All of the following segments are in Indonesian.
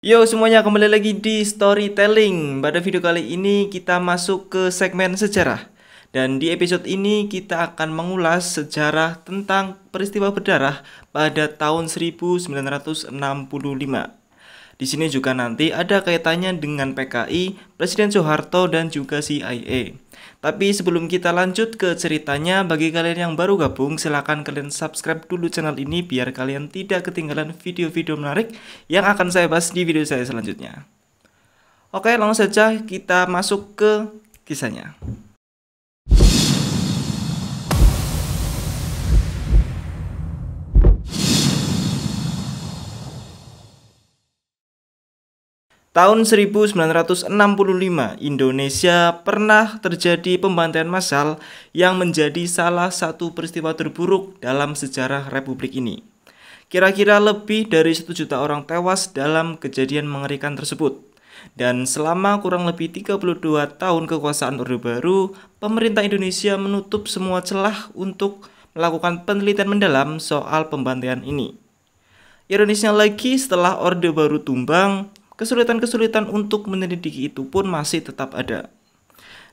Yo semuanya, kembali lagi di storytelling. Pada video kali ini kita masuk ke segmen sejarah. Dan di episode ini kita akan mengulas sejarah tentang peristiwa berdarah pada tahun 1965. Di sini juga nanti ada kaitannya dengan PKI, Presiden Soeharto dan juga CIA. Tapi sebelum kita lanjut ke ceritanya, bagi kalian yang baru gabung, silahkan kalian subscribe dulu channel ini biar kalian tidak ketinggalan video-video menarik yang akan saya bahas di video saya selanjutnya. Oke, langsung saja kita masuk ke kisahnya. Tahun 1965, Indonesia pernah terjadi pembantaian massal yang menjadi salah satu peristiwa terburuk dalam sejarah Republik ini. Kira-kira lebih dari 1 juta orang tewas dalam kejadian mengerikan tersebut. Dan selama kurang lebih 32 tahun kekuasaan Orde Baru, pemerintah Indonesia menutup semua celah untuk melakukan penelitian mendalam soal pembantaian ini. Ironisnya lagi, setelah Orde Baru tumbang, kesulitan-kesulitan untuk menyelidiki itu pun masih tetap ada.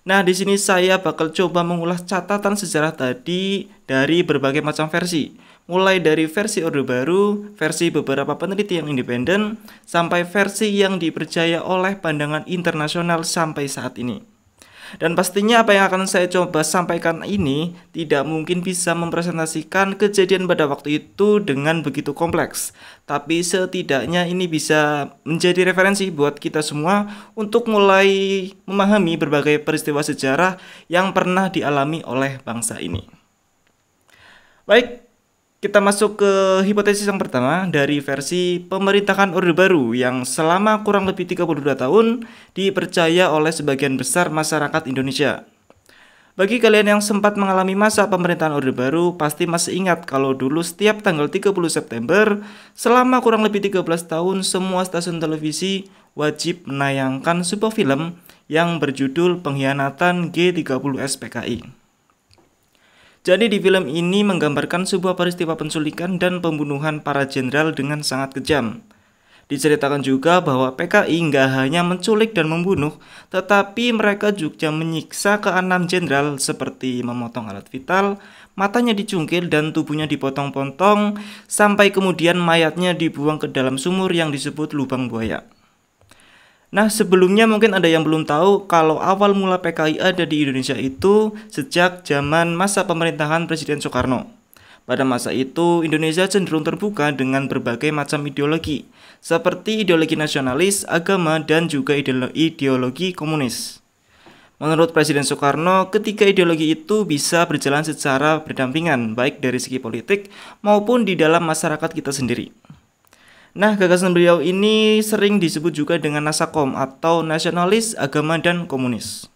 Nah, di sini saya bakal coba mengulas catatan sejarah tadi dari berbagai macam versi, mulai dari versi Orde Baru, versi beberapa peneliti yang independen, sampai versi yang dipercaya oleh pandangan internasional sampai saat ini. Dan pastinya apa yang akan saya coba sampaikan ini tidak mungkin bisa mempresentasikan kejadian pada waktu itu dengan begitu kompleks. Tapi setidaknya ini bisa menjadi referensi buat kita semua untuk mulai memahami berbagai peristiwa sejarah yang pernah dialami oleh bangsa ini. Baik, kita masuk ke hipotesis yang pertama dari versi pemerintahan Orde Baru yang selama kurang lebih 32 tahun dipercaya oleh sebagian besar masyarakat Indonesia. Bagi kalian yang sempat mengalami masa pemerintahan Orde Baru pasti masih ingat kalau dulu setiap tanggal 30 September selama kurang lebih 13 tahun semua stasiun televisi wajib menayangkan sebuah film yang berjudul Pengkhianatan G30S PKI. Jadi di film ini menggambarkan sebuah peristiwa penculikan dan pembunuhan para jenderal dengan sangat kejam. Diceritakan juga bahwa PKI nggak hanya menculik dan membunuh, tetapi mereka juga menyiksa ke-6 jenderal seperti memotong alat vital, matanya dicungkil dan tubuhnya dipotong-potong, sampai kemudian mayatnya dibuang ke dalam sumur yang disebut lubang buaya. Nah, sebelumnya mungkin ada yang belum tahu kalau awal mula PKI ada di Indonesia itu sejak zaman masa pemerintahan Presiden Soekarno. Pada masa itu, Indonesia cenderung terbuka dengan berbagai macam ideologi, seperti ideologi nasionalis, agama, dan juga ideologi komunis. Menurut Presiden Soekarno, ketiga ideologi itu bisa berjalan secara berdampingan, baik dari segi politik maupun di dalam masyarakat kita sendiri. Nah, gagasan beliau ini sering disebut juga dengan Nasakom atau nasionalis, agama, dan komunis.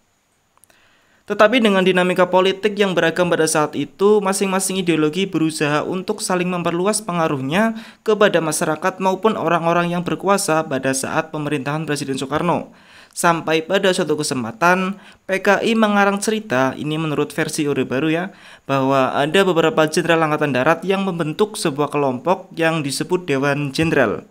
Tetapi dengan dinamika politik yang beragam pada saat itu, masing-masing ideologi berusaha untuk saling memperluas pengaruhnya kepada masyarakat maupun orang-orang yang berkuasa pada saat pemerintahan Presiden Soekarno. Sampai pada suatu kesempatan, PKI mengarang cerita, ini menurut versi Orde Baru ya, bahwa ada beberapa jenderal angkatan darat yang membentuk sebuah kelompok yang disebut Dewan Jenderal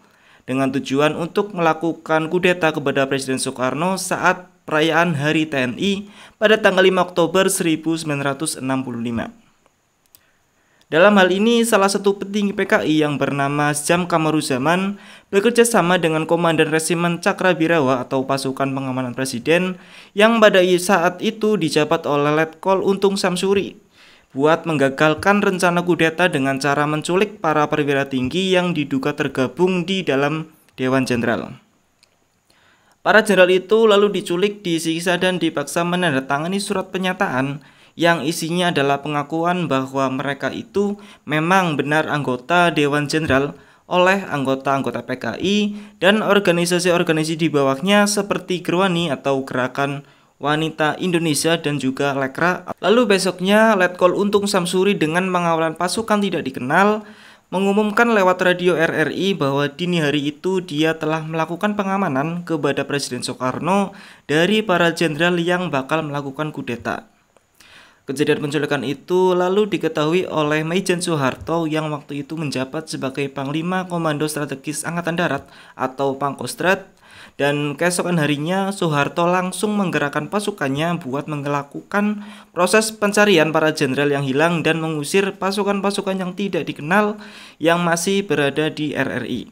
dengan tujuan untuk melakukan kudeta kepada Presiden Soekarno saat perayaan Hari TNI pada tanggal 5 Oktober 1965. Dalam hal ini, salah satu petinggi PKI yang bernama Zam Kamaruzaman bekerja sama dengan Komandan Resimen Cakrabirawa atau pasukan pengamanan presiden yang pada saat itu dijabat oleh Letkol Untung Samsuri buat menggagalkan rencana kudeta dengan cara menculik para perwira tinggi yang diduga tergabung di dalam Dewan Jenderal. Para jenderal itu lalu diculik, disiksa dan dipaksa menandatangani surat pernyataan yang isinya adalah pengakuan bahwa mereka itu memang benar anggota Dewan Jenderal oleh anggota-anggota PKI dan organisasi-organisasi di bawahnya seperti Gerwani atau Gerakan Wanita Indonesia dan juga Lekra. Lalu besoknya Letkol Untung Samsuri dengan pengawalan pasukan tidak dikenal mengumumkan lewat radio RRI bahwa dini hari itu dia telah melakukan pengamanan kepada Presiden Soekarno dari para jenderal yang bakal melakukan kudeta. Kejadian penculikan itu lalu diketahui oleh Maijen Soeharto yang waktu itu menjabat sebagai Panglima Komando Strategis Angkatan Darat atau Pangkostrat, dan keesokan harinya Soeharto langsung menggerakkan pasukannya buat melakukan proses pencarian para jenderal yang hilang dan mengusir pasukan-pasukan yang tidak dikenal yang masih berada di RRI.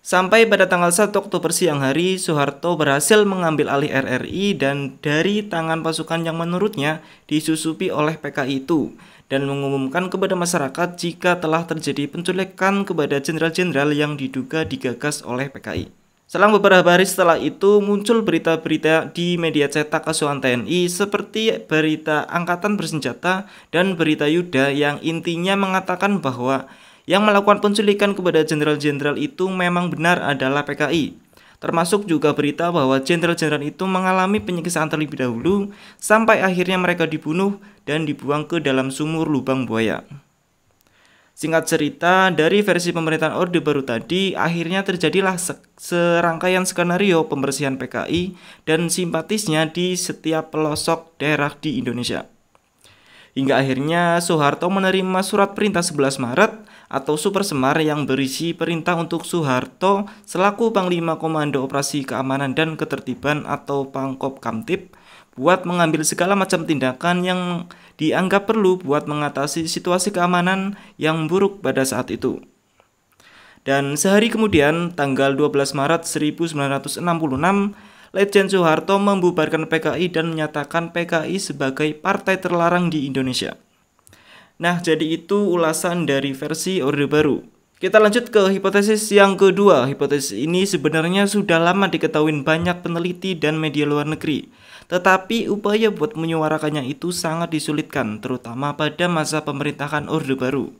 Sampai pada tanggal 1 Oktober siang hari, Soeharto berhasil mengambil alih RRI dan dari tangan pasukan yang menurutnya disusupi oleh PKI itu, dan mengumumkan kepada masyarakat jika telah terjadi penculikan kepada jenderal-jenderal yang diduga digagas oleh PKI. Selang beberapa hari setelah itu muncul berita-berita di media cetak asuhan TNI seperti berita Angkatan Bersenjata dan berita Yuda yang intinya mengatakan bahwa yang melakukan penculikan kepada jenderal-jenderal itu memang benar adalah PKI. Termasuk juga berita bahwa jenderal-jenderal itu mengalami penyiksaan terlebih dahulu sampai akhirnya mereka dibunuh dan dibuang ke dalam sumur lubang buaya. Singkat cerita, dari versi pemerintahan Orde Baru tadi, akhirnya terjadilah serangkaian skenario pembersihan PKI dan simpatisnya di setiap pelosok daerah di Indonesia. Hingga akhirnya Soeharto menerima surat perintah 11 Maret atau Super Semar yang berisi perintah untuk Soeharto selaku Panglima Komando Operasi Keamanan dan Ketertiban atau Pangkop Kamtib buat mengambil segala macam tindakan yang dianggap perlu buat mengatasi situasi keamanan yang buruk pada saat itu. Dan sehari kemudian, tanggal 12 Maret 1966, Letjen Soeharto membubarkan PKI dan menyatakan PKI sebagai partai terlarang di Indonesia. Nah, jadi itu ulasan dari versi Orde Baru. Kita lanjut ke hipotesis yang kedua. Hipotesis ini sebenarnya sudah lama diketahui banyak peneliti dan media luar negeri. Tetapi upaya buat menyuarakannya itu sangat disulitkan, terutama pada masa pemerintahan Orde Baru.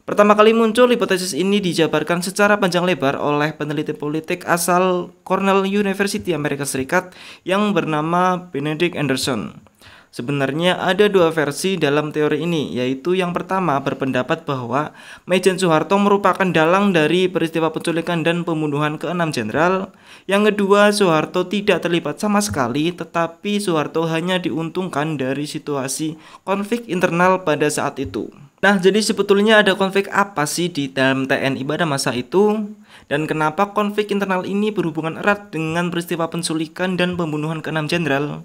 Pertama kali muncul hipotesis ini dijabarkan secara panjang lebar oleh peneliti politik asal Cornell University Amerika Serikat yang bernama Benedict Anderson. Sebenarnya ada dua versi dalam teori ini, yaitu yang pertama berpendapat bahwa Maijen Soeharto merupakan dalang dari peristiwa penculikan dan pembunuhan ke-6 jenderal. Yang kedua, Soeharto tidak terlibat sama sekali, tetapi Soeharto hanya diuntungkan dari situasi konflik internal pada saat itu. Nah, jadi sebetulnya ada konflik apa sih di dalam TNI pada masa itu? Dan kenapa konflik internal ini berhubungan erat dengan peristiwa penculikan dan pembunuhan ke-6 jenderal?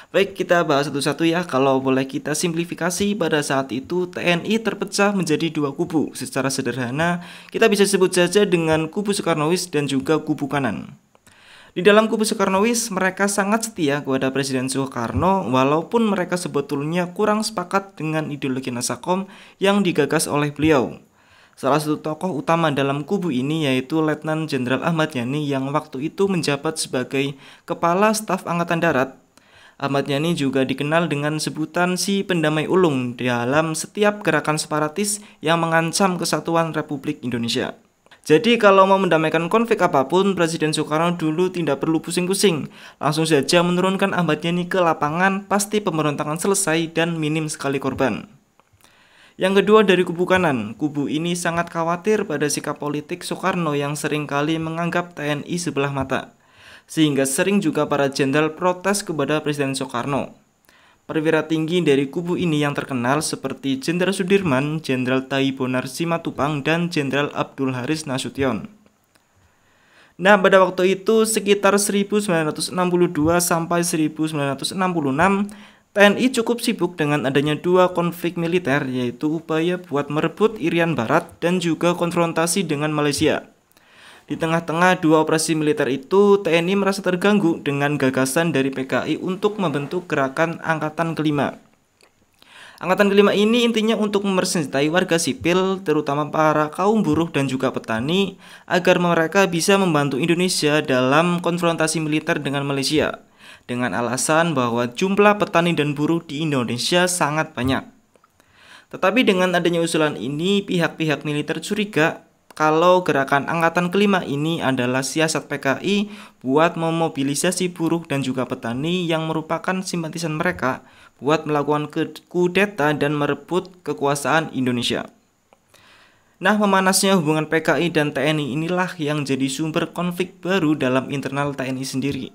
Baik, kita bahas satu-satu ya. Kalau boleh kita simplifikasi, pada saat itu TNI terpecah menjadi dua kubu. Secara sederhana, kita bisa sebut saja dengan kubu Soekarnowis dan juga kubu kanan. Di dalam kubu Soekarnowis, mereka sangat setia kepada Presiden Soekarno walaupun mereka sebetulnya kurang sepakat dengan ideologi Nasakom yang digagas oleh beliau. Salah satu tokoh utama dalam kubu ini yaitu Letnan Jenderal Ahmad Yani yang waktu itu menjabat sebagai Kepala Staf Angkatan Darat. Ahmad Yani juga dikenal dengan sebutan si pendamai ulung dalam setiap gerakan separatis yang mengancam kesatuan Republik Indonesia. Jadi kalau mau mendamaikan konflik apapun, Presiden Soekarno dulu tidak perlu pusing-pusing. Langsung saja menurunkan Ahmad Yani ke lapangan, pasti pemberontakan selesai dan minim sekali korban. Yang kedua dari kubu kanan, kubu ini sangat khawatir pada sikap politik Soekarno yang seringkali menganggap TNI sebelah mata. Sehingga sering juga para jenderal protes kepada Presiden Soekarno. Perwira tinggi dari kubu ini yang terkenal seperti Jenderal Sudirman, Jenderal Tai Bonar Simatupang, dan Jenderal Abdul Haris Nasution. Nah, pada waktu itu sekitar 1962 sampai 1966, TNI cukup sibuk dengan adanya dua konflik militer, yaitu upaya buat merebut Irian Barat dan juga konfrontasi dengan Malaysia. Di tengah-tengah dua operasi militer itu, TNI merasa terganggu dengan gagasan dari PKI untuk membentuk gerakan Angkatan Kelima. Angkatan Kelima ini intinya untuk memersenjatai warga sipil, terutama para kaum buruh dan juga petani, agar mereka bisa membantu Indonesia dalam konfrontasi militer dengan Malaysia, dengan alasan bahwa jumlah petani dan buruh di Indonesia sangat banyak. Tetapi dengan adanya usulan ini, pihak-pihak militer curiga kalau gerakan Angkatan Kelima ini adalah siasat PKI buat memobilisasi buruh dan juga petani yang merupakan simpatisan mereka buat melakukan kudeta dan merebut kekuasaan Indonesia. Nah, memanasnya hubungan PKI dan TNI inilah yang jadi sumber konflik baru dalam internal TNI sendiri.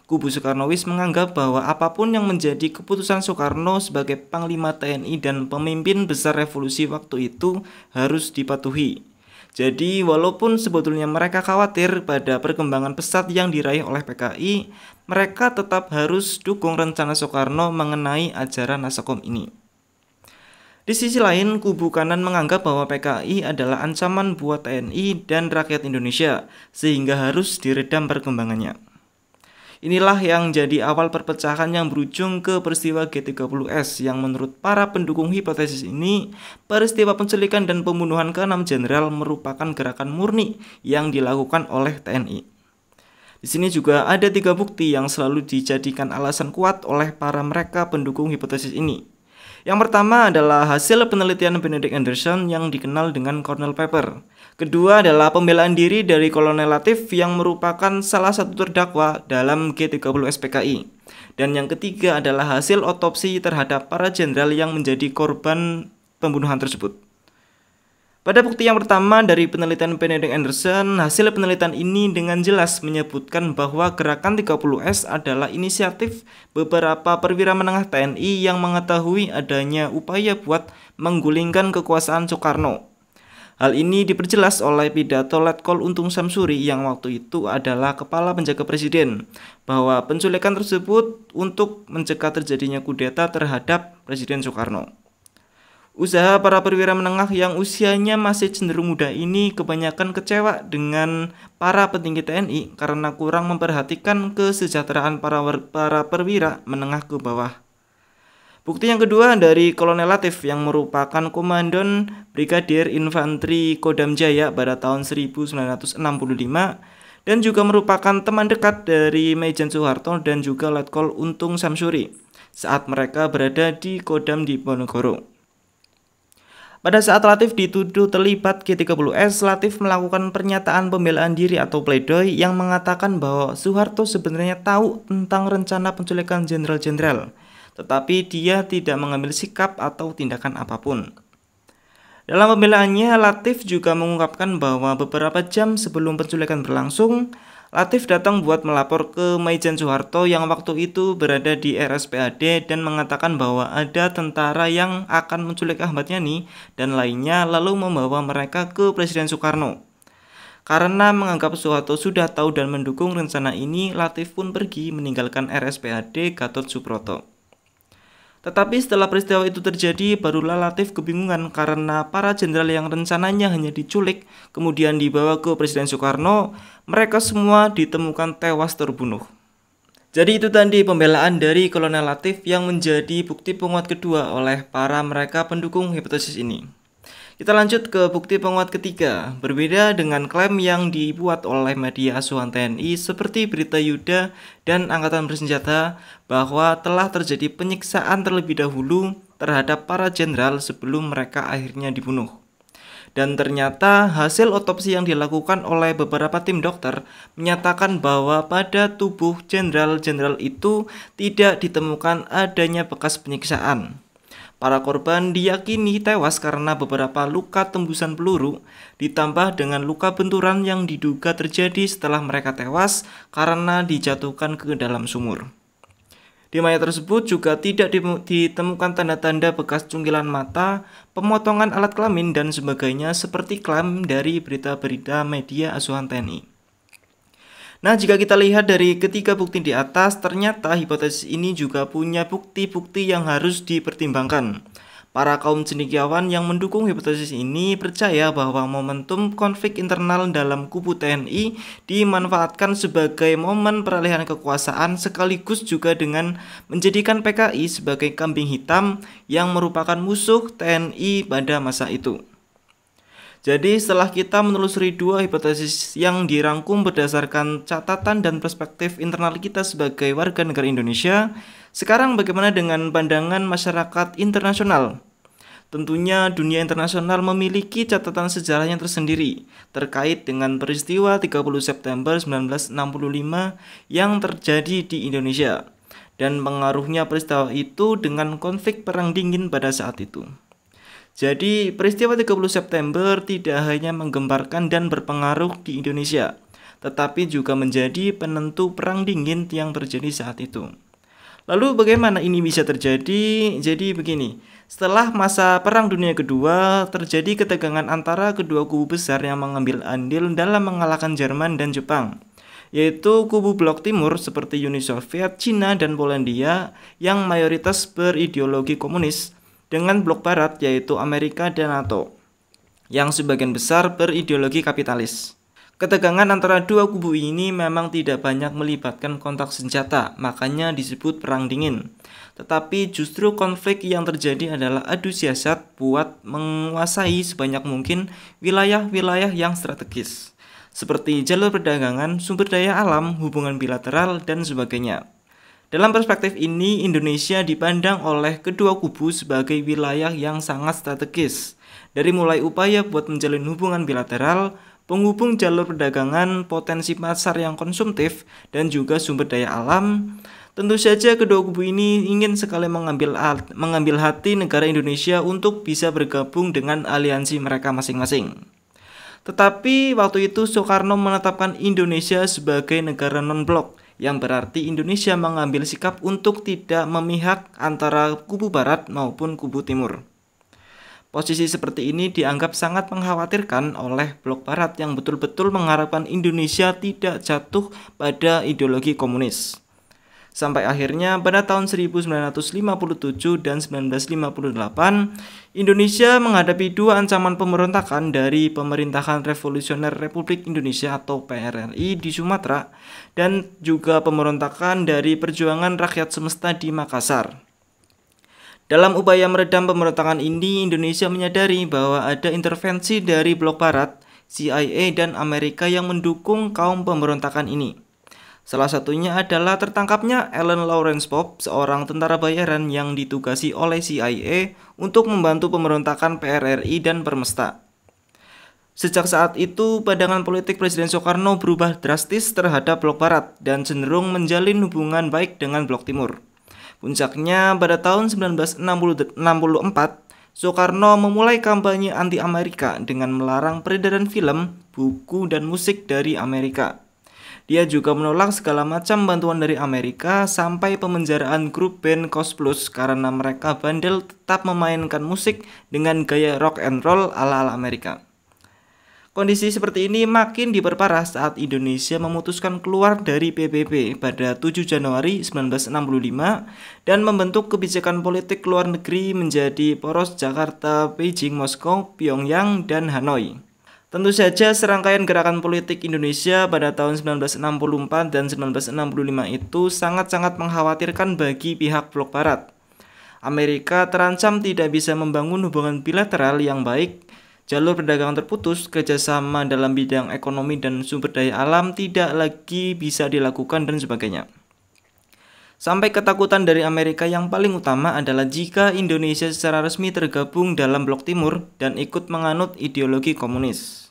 kubu Soekarnowis menganggap bahwa apapun yang menjadi keputusan Soekarno sebagai Panglima TNI dan pemimpin besar revolusi waktu itu harus dipatuhi. Jadi walaupun sebetulnya mereka khawatir pada perkembangan pesat yang diraih oleh PKI, mereka tetap harus dukung rencana Soekarno mengenai ajaran Nasakom ini. Di sisi lain, kubu kanan menganggap bahwa PKI adalah ancaman buat TNI dan rakyat Indonesia, sehingga harus diredam perkembangannya. Inilah yang jadi awal perpecahan yang berujung ke peristiwa G30S yang menurut para pendukung hipotesis ini, peristiwa penculikan dan pembunuhan ke-6 jenderal merupakan gerakan murni yang dilakukan oleh TNI. Di sini juga ada 3 bukti yang selalu dijadikan alasan kuat oleh para mereka pendukung hipotesis ini. Yang pertama adalah hasil penelitian Benedict Anderson yang dikenal dengan Cornell Paper. Kedua adalah pembelaan diri dari Kolonel Latif yang merupakan salah satu terdakwa dalam G30S PKI. Dan yang ketiga adalah hasil otopsi terhadap para jenderal yang menjadi korban pembunuhan tersebut. Pada bukti yang pertama dari penelitian Benedict Anderson, hasil penelitian ini dengan jelas menyebutkan bahwa gerakan 30S adalah inisiatif beberapa perwira menengah TNI yang mengetahui adanya upaya buat menggulingkan kekuasaan Soekarno. Hal ini diperjelas oleh pidato Letkol Untung Samsuri yang waktu itu adalah kepala penjaga presiden, bahwa penculikan tersebut untuk mencegah terjadinya kudeta terhadap Presiden Soekarno. Usaha para perwira menengah yang usianya masih cenderung muda ini kebanyakan kecewa dengan para petinggi TNI karena kurang memperhatikan kesejahteraan para perwira menengah ke bawah. Bukti yang kedua dari Kolonel Latif yang merupakan komandan Brigadier Infanteri Kodam Jaya pada tahun 1965 dan juga merupakan teman dekat dari Maijen Soeharto dan juga Letkol Untung Samsuri saat mereka berada di Kodam Diponegoro. Pada saat Latif dituduh terlibat G30S, Latif melakukan pernyataan pembelaan diri atau pledoi yang mengatakan bahwa Soeharto sebenarnya tahu tentang rencana penculikan jenderal-jenderal, tetapi dia tidak mengambil sikap atau tindakan apapun. Dalam pembelaannya, Latif juga mengungkapkan bahwa beberapa jam sebelum penculikan berlangsung, Latif datang buat melapor ke Maijen Soeharto yang waktu itu berada di RSPAD dan mengatakan bahwa ada tentara yang akan menculik Ahmad Yani dan lainnya lalu membawa mereka ke Presiden Soekarno. Karena menganggap Soeharto sudah tahu dan mendukung rencana ini, Latif pun pergi meninggalkan RSPAD Gatot Subroto. Tetapi setelah peristiwa itu terjadi, barulah Latif kebingungan karena para jenderal yang rencananya hanya diculik, kemudian dibawa ke Presiden Soekarno, mereka semua ditemukan tewas terbunuh. Jadi itu tadi pembelaan dari Kolonel Latif yang menjadi bukti penguat kedua oleh para mereka pendukung hipotesis ini. Kita lanjut ke bukti penguat ketiga. Berbeda dengan klaim yang dibuat oleh media asuhan TNI seperti Berita Yuda dan Angkatan Bersenjata bahwa telah terjadi penyiksaan terlebih dahulu terhadap para jenderal sebelum mereka akhirnya dibunuh. Dan ternyata hasil otopsi yang dilakukan oleh beberapa tim dokter menyatakan bahwa pada tubuh jenderal-jenderal itu tidak ditemukan adanya bekas penyiksaan. Para korban diyakini tewas karena beberapa luka tembusan peluru ditambah dengan luka benturan yang diduga terjadi setelah mereka tewas karena dijatuhkan ke dalam sumur. Di mayat tersebut juga tidak ditemukan tanda-tanda bekas cungkilan mata, pemotongan alat kelamin dan sebagainya seperti klaim dari berita-berita media asuhan TNI. Nah, jika kita lihat dari ketiga bukti di atas, ternyata hipotesis ini juga punya bukti-bukti yang harus dipertimbangkan. Para kaum cendekiawan yang mendukung hipotesis ini percaya bahwa momentum konflik internal dalam kubu TNI dimanfaatkan sebagai momen peralihan kekuasaan sekaligus juga dengan menjadikan PKI sebagai kambing hitam yang merupakan musuh TNI pada masa itu. Jadi setelah kita menelusuri dua hipotesis yang dirangkum berdasarkan catatan dan perspektif internal kita sebagai warga negara Indonesia, sekarang bagaimana dengan pandangan masyarakat internasional? Tentunya dunia internasional memiliki catatan sejarahnya tersendiri terkait dengan peristiwa 30 September 1965 yang terjadi di Indonesia dan pengaruhnya peristiwa itu dengan konflik perang dingin pada saat itu. Jadi, peristiwa 30 September tidak hanya menggemparkan dan berpengaruh di Indonesia, tetapi juga menjadi penentu perang dingin yang terjadi saat itu. Lalu bagaimana ini bisa terjadi? Jadi begini, setelah masa Perang Dunia Kedua, terjadi ketegangan antara kedua kubu besar yang mengambil andil dalam mengalahkan Jerman dan Jepang, yaitu kubu blok timur seperti Uni Soviet, Cina, dan Polandia yang mayoritas berideologi komunis, dengan blok barat yaitu Amerika dan NATO, yang sebagian besar berideologi kapitalis. Ketegangan antara dua kubu ini memang tidak banyak melibatkan kontak senjata, makanya disebut perang dingin. Tetapi justru konflik yang terjadi adalah adu siasat buat menguasai sebanyak mungkin wilayah-wilayah yang strategis, seperti jalur perdagangan, sumber daya alam, hubungan bilateral, dan sebagainya. Dalam perspektif ini, Indonesia dipandang oleh kedua kubu sebagai wilayah yang sangat strategis, dari mulai upaya buat menjalin hubungan bilateral, penghubung jalur perdagangan, potensi pasar yang konsumtif, dan juga sumber daya alam. Tentu saja kedua kubu ini ingin sekali mengambil hati negara Indonesia untuk bisa bergabung dengan aliansi mereka masing-masing. Tetapi waktu itu Soekarno menetapkan Indonesia sebagai negara non-blok, yang berarti Indonesia mengambil sikap untuk tidak memihak antara kubu barat maupun kubu timur. Posisi seperti ini dianggap sangat mengkhawatirkan oleh blok barat yang betul-betul mengharapkan Indonesia tidak jatuh pada ideologi komunis. Sampai akhirnya pada tahun 1957 dan 1958, Indonesia menghadapi dua ancaman pemberontakan dari Pemerintahan Revolusioner Republik Indonesia atau PRRI di Sumatera dan juga pemberontakan dari Perjuangan Rakyat Semesta di Makassar. Dalam upaya meredam pemberontakan ini, Indonesia menyadari bahwa ada intervensi dari blok barat, CIA, dan Amerika yang mendukung kaum pemberontakan ini. Salah satunya adalah tertangkapnya Allen Lawrence Pope, seorang tentara bayaran yang ditugasi oleh CIA untuk membantu pemberontakan PRRI dan Permesta. Sejak saat itu, pandangan politik Presiden Soekarno berubah drastis terhadap blok barat dan cenderung menjalin hubungan baik dengan blok timur. Puncaknya pada tahun 1964, Soekarno memulai kampanye anti-Amerika dengan melarang peredaran film, buku, dan musik dari Amerika. Dia juga menolak segala macam bantuan dari Amerika sampai pemenjaraan grup band Koz Plus karena mereka bandel tetap memainkan musik dengan gaya rock and roll ala-ala Amerika. Kondisi seperti ini makin diperparah saat Indonesia memutuskan keluar dari PBB pada 7 Januari 1965 dan membentuk kebijakan politik luar negeri menjadi poros Jakarta, Beijing, Moskow, Pyongyang, dan Hanoi. Tentu saja serangkaian gerakan politik Indonesia pada tahun 1964 dan 1965 itu sangat-sangat mengkhawatirkan bagi pihak blok barat. Amerika terancam tidak bisa membangun hubungan bilateral yang baik, jalur perdagangan terputus, kerjasama dalam bidang ekonomi dan sumber daya alam tidak lagi bisa dilakukan, dan sebagainya. Sampai ketakutan dari Amerika yang paling utama adalah jika Indonesia secara resmi tergabung dalam blok timur dan ikut menganut ideologi komunis.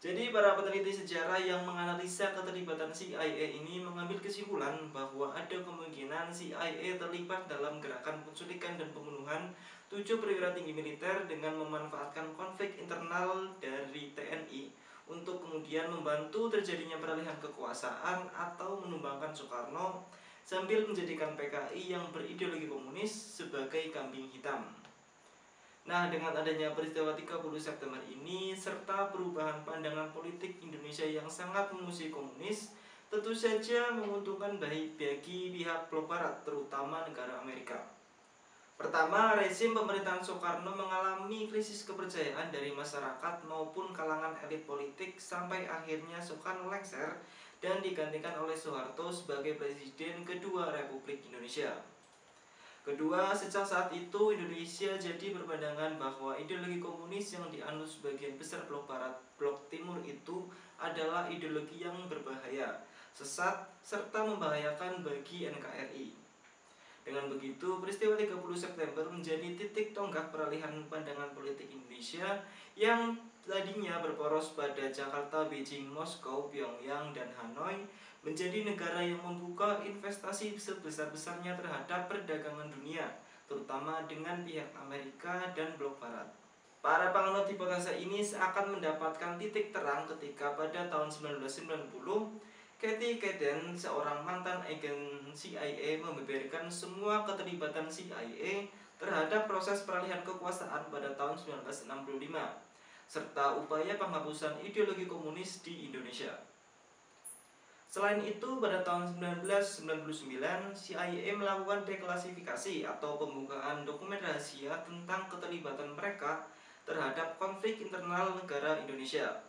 Jadi para peneliti sejarah yang menganalisa keterlibatan CIA ini mengambil kesimpulan bahwa ada kemungkinan CIA terlibat dalam gerakan penculikan dan pembunuhan 7 perwira tinggi militer dengan memanfaatkan konflik internal dari TNI untuk kemudian membantu terjadinya peralihan kekuasaan atau menumbangkan Soekarno sambil menjadikan PKI yang berideologi komunis sebagai kambing hitam. Nah, dengan adanya peristiwa 30 September ini serta perubahan pandangan politik Indonesia yang sangat memusuhi komunis, tentu saja menguntungkan baik bagi pihak blok barat, terutama negara Amerika. Pertama, rezim pemerintahan Soekarno mengalami krisis kepercayaan dari masyarakat maupun kalangan elit politik sampai akhirnya Soekarno lengser dan digantikan oleh Soeharto sebagai Presiden kedua Republik Indonesia. Kedua, sejak saat itu Indonesia jadi berpandangan bahwa ideologi komunis yang dianut sebagian besar blok barat, blok timur itu adalah ideologi yang berbahaya, sesat, serta membahayakan bagi NKRI. Dengan begitu, peristiwa 30 September menjadi titik tonggak peralihan pandangan politik Indonesia yang tadinya berporos pada Jakarta, Beijing, Moskow, Pyongyang, dan Hanoi menjadi negara yang membuka investasi sebesar-besarnya terhadap perdagangan dunia, terutama dengan pihak Amerika dan blok barat. Para penganut hipotesa ini seakan mendapatkan titik terang ketika pada tahun 1990, Kathy Kaden, seorang mantan agen CIA, membeberkan semua keterlibatan CIA terhadap proses peralihan kekuasaan pada tahun 1965, serta upaya penghapusan ideologi komunis di Indonesia. Selain itu, pada tahun 1999, CIA melakukan deklasifikasi atau pembukaan dokumen rahasia tentang keterlibatan mereka terhadap konflik internal negara Indonesia.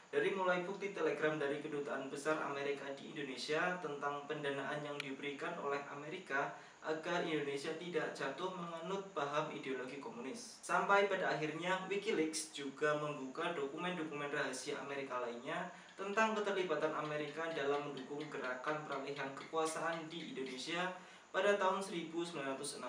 Dari mulai bukti telegram dari Kedutaan Besar Amerika di Indonesia tentang pendanaan yang diberikan oleh Amerika agar Indonesia tidak jatuh menganut paham ideologi komunis. Sampai pada akhirnya Wikileaks juga membuka dokumen-dokumen rahasia Amerika lainnya tentang keterlibatan Amerika dalam mendukung gerakan peralihan kekuasaan di Indonesia pada tahun 1965.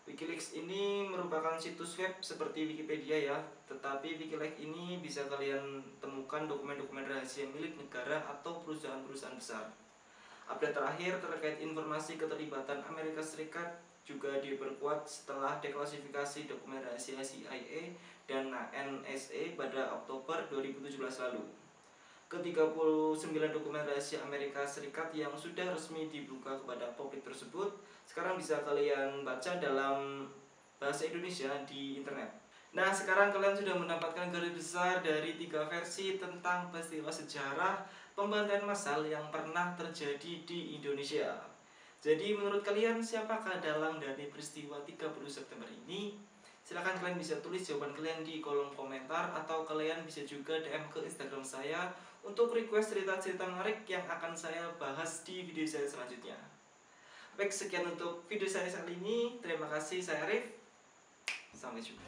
Wikileaks ini merupakan situs web seperti Wikipedia ya, tetapi Wikileaks ini bisa kalian temukan dokumen-dokumen rahasia milik negara atau perusahaan-perusahaan besar. Update terakhir terkait informasi keterlibatan Amerika Serikat juga diperkuat setelah deklasifikasi dokumen rahasia CIA dan NSA pada Oktober 2017 lalu. Ke-39 dokumen rahasia Amerika Serikat yang sudah resmi dibuka kepada publik tersebut sekarang bisa kalian baca dalam bahasa Indonesia di internet. Nah, sekarang kalian sudah mendapatkan garis besar dari 3 versi tentang peristiwa sejarah pembantaian massal yang pernah terjadi di Indonesia. Jadi menurut kalian siapakah dalang dari peristiwa 30 September ini? Silahkan kalian bisa tulis jawaban kalian di kolom komentar, atau kalian bisa juga DM ke Instagram saya untuk request cerita-cerita menarik yang akan saya bahas di video saya selanjutnya. Baik, sekian untuk video saya kali ini. Terima kasih, saya Arif. Sampai jumpa.